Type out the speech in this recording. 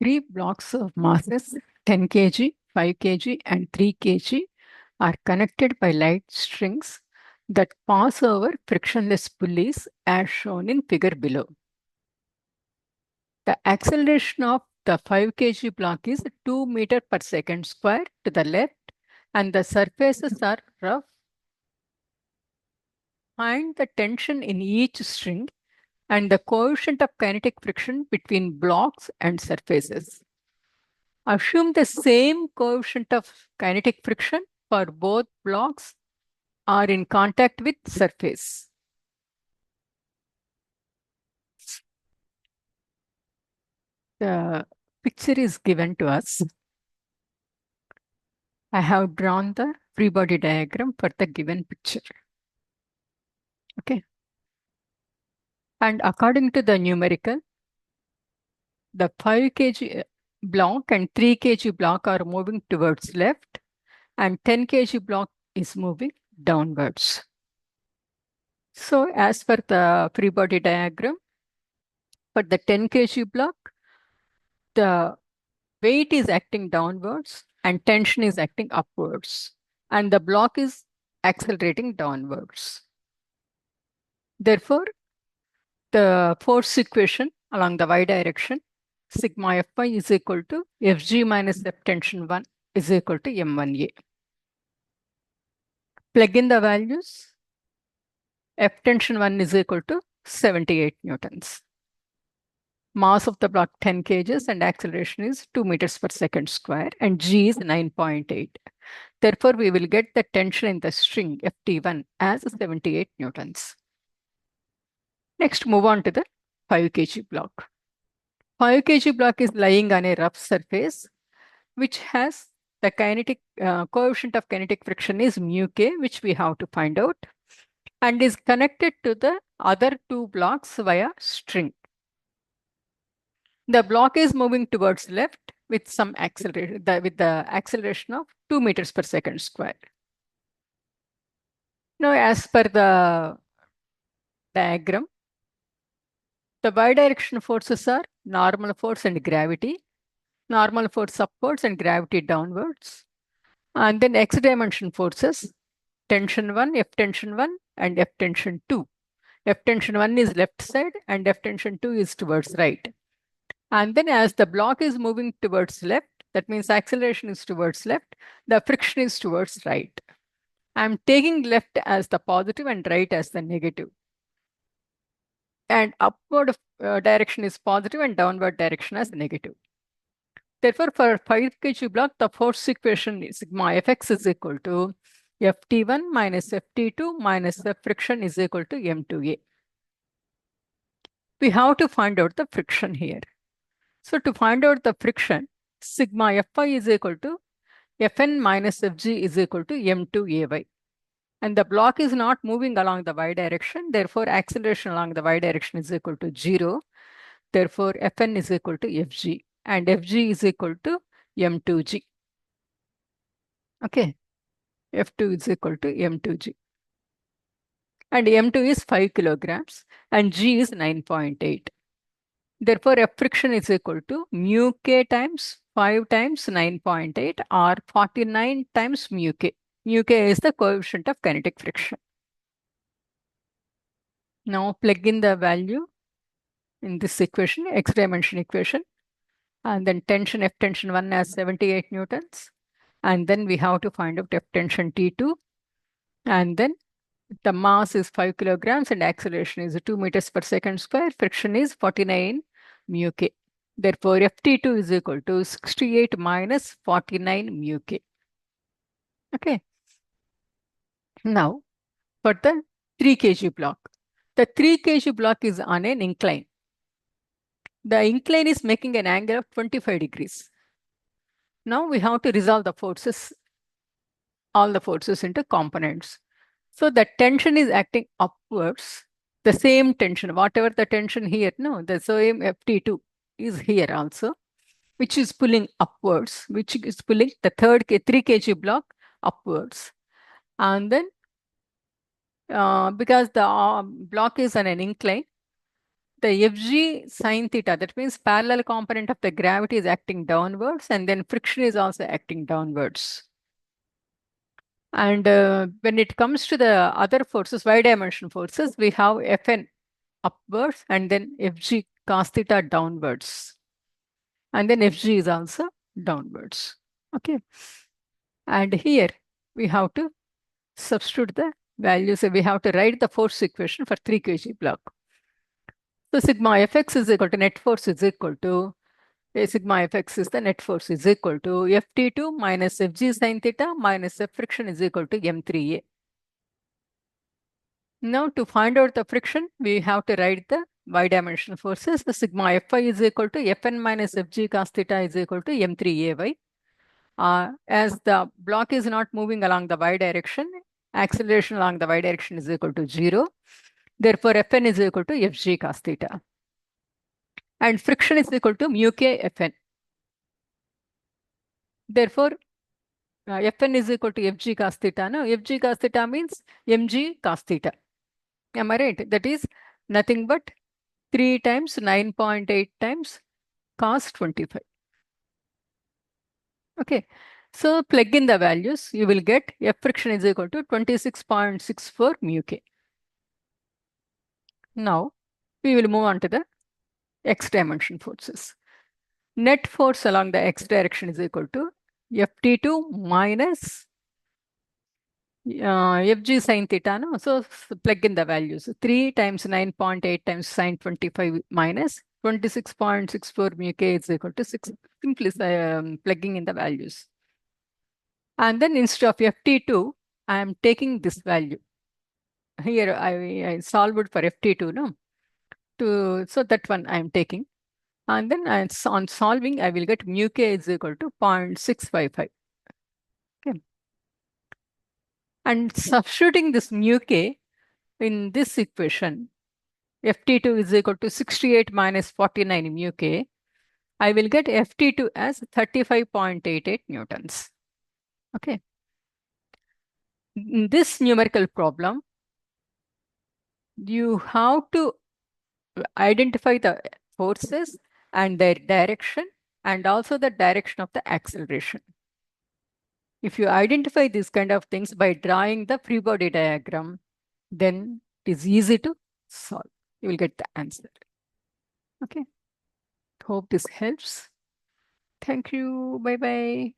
Three blocks of masses 10 kg, 5 kg, and 3 kg are connected by light strings that pass over frictionless pulleys as shown in figure below. The acceleration of the 5 kg block is 2 meter per second square to the left, and the surfaces are rough. Find the tension in each string and the coefficient of kinetic friction between blocks and surfaces. Assume the same coefficient of kinetic friction for both blocks are in contact with surface. The picture is given to us. I have drawn the free body diagram for the given picture. Okay. And according to the numerical, the 5 kg block and 3 kg block are moving towards left, and 10 kg block is moving downwards. So as per the free body diagram, for the 10 kg block, the weight is acting downwards and tension is acting upwards, and the block is accelerating downwards. Therefore, the force equation along the y direction, sigma Fy is equal to Fg minus F tension 1 is equal to M1A. Plug in the values. F tension 1 is equal to 78 newtons. Mass of the block 10 kgs and acceleration is 2 meters per second square, and G is 9.8. Therefore, we will get the tension in the string Ft1 as 78 newtons. Next, move on to the 5 kg block. 5 kg block is lying on a rough surface, which has the kinetic coefficient of kinetic friction is mu k, which we have to find out, and is connected to the other two blocks via string. The block is moving towards left with some acceleration, with the acceleration of 2 meters per second square. Now, as per the diagram, the bidirectional forces are normal force and gravity. Normal force upwards and gravity downwards. And then x dimension forces, tension 1, F tension 1, and F tension 2. F tension 1 is left side and F tension 2 is towards right. And then as the block is moving towards left, that means acceleration is towards left, the friction is towards right. I'm taking left as the positive and right as the negative. And upward direction is positive and downward direction as negative. Therefore, for 5 kg block, the force equation is sigma Fx is equal to Ft1 minus Ft2 minus the friction is equal to M2A. We have to find out the friction here. So to find out the friction, sigma Fy is equal to Fn minus Fg is equal to M2Ay. And the block is not moving along the y direction. Therefore, acceleration along the y direction is equal to 0. Therefore, Fn is equal to Fg. And Fg is equal to M2G. Okay. F2 is equal to M2G. And M2 is 5 kilograms and G is 9.8. Therefore, F friction is equal to mu K times 5 times 9.8 or 49 times mu K. Mu K is the coefficient of kinetic friction. Now plug in the value in this equation, x dimension equation, and then tension F tension 1 as 78 newtons. And then we have to find out F tension T2. And then the mass is 5 kilograms and acceleration is 2 meters per second square. Friction is 49 mu k. Therefore, Ft2 is equal to 68 minus 49 mu k. Okay. Now, for the 3 kg block. The 3 kg block is on an incline. The incline is making an angle of 25 degrees. Now we have to resolve the forces, all the forces into components. So the tension is acting upwards, the same tension, whatever the tension here, no, the same Ft2 is here also, which is pulling upwards, which is pulling the 3 kg block upwards. And then because the block is on an incline, the Fg sine theta, that means parallel component of the gravity is acting downwards, and then friction is also acting downwards. And when it comes to the other forces, y-dimension forces, we have Fn upwards and then Fg cos theta downwards. And then Fg is also downwards. Okay. And here we have to substitute the values. So we have to write the force equation for 3 kg block. So sigma Fx is equal to net force is equal to sigma Fx is the net force is equal to Ft2 minus Fg sin theta minus F friction is equal to M3A. Now to find out the friction, we have to write the y-dimensional forces. The sigma Fy is equal to Fn minus Fg cos theta is equal to M3Ay. As the block is not moving along the y direction, acceleration along the y direction is equal to 0. Therefore, Fn is equal to Fg cos theta. And friction is equal to mu k Fn. Therefore, Fn is equal to Fg cos theta. Now, Fg cos theta means mg cos theta. Am I right? That is nothing but 3 times 9.8 times cos 25. Okay. So plug in the values, you will get F friction is equal to 26.64 mu k. Now, we will move on to the x dimension forces. Net force along the x direction is equal to Ft2 minus Fg sin theta. No? So plug in the values. 3 times 9.8 times sin 25 minus 26.64 mu k is equal to 6. Simply plugging in the values. And then instead of Ft2, I am taking this value. Here I solved for Ft2, no? So that one I am taking. And then on solving, I will get mu k is equal to 0.655. Okay. And substituting this mu k in this equation, Ft2 is equal to 68 minus 49 mu k, I will get Ft2 as 35.88 newtons. Okay. In this numerical problem, you have to identify the forces and their direction and also the direction of the acceleration. If you identify these kind of things by drawing the free body diagram, then it is easy to solve. You will get the answer. Okay. Hope this helps. Thank you. Bye bye.